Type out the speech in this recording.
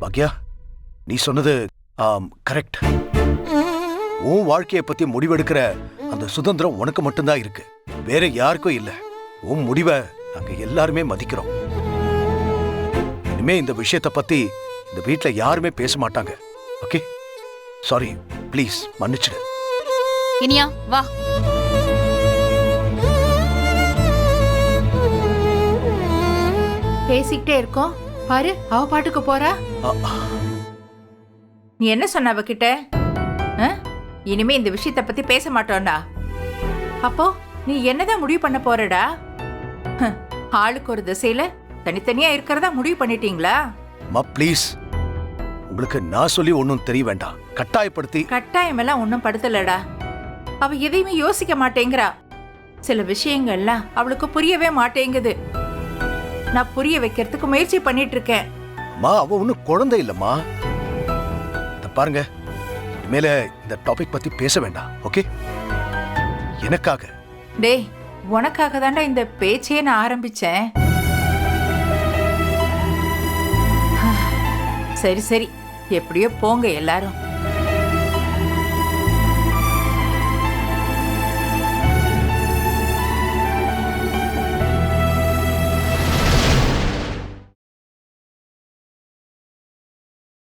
பாக்யா, நீ சொன்னது கரெக்ட். உன் வாழ்க்கையை பத்தி முடிவெடுக்கிற அந்த சுதந்திரம் உனக்கு மட்டும்தான் இருக்கு, வேற யாருக்கும் இல்ல. உன் முடிவை நாங்க எல்லாருமே மதிக்கிறோம். இனிமே இந்த விஷயத்தை பத்தி இந்த வீட்ல யாருமே பேச மாட்டாங்க. ஓகே, சாரி, ப்ளீஸ் மன்னிச்சிடு. இனியா வா. பேசிக்கிட்டே இருக்கோம் பாரு, அவ பாட்டுக்கு போறா. நீ என்ன சொன்ன அவகிட்ட? இனிமே இந்த விஷயத்தை பத்தி பேச மாட்டோம்டா. அப்போ நீ என்னதான் முடிவு பண்ண போறடா? ஆளுக்கு ஒரு திசையில தனித்தனியா இருக்கிறதா முடிவு பண்ணிட்டீங்களா? ப்ளீஸ், உங்களுக்கு நான் சொல்லி ஒன்னும் தெரிய வேண்டாம். கட்டாயம் எல்லாம் ஒன்னும் படுத்தலடா. அவ எதையுமே யோசிக்க மாட்டேங்கிறா. சில விஷயங்கள்லாம் அவளுக்கு புரியவே மாட்டேங்குது. நான் புரிய வைக்கிறதுக்கு முயற்சி பண்ணிட்டு இருக்கேன். அவ ஒன்னும் குழந்தை இல்லம்மா. பாருங்க, இனிமேல இந்த டாபிக் பத்தி பேச வேண்டாம். ஓகே, எனக்காக. டேய், உனக்காக தாண்டா இந்த பேச்சையே நான் ஆரம்பிச்சேன். சரி சரி, எப்படியோ போங்க எல்லாரும்.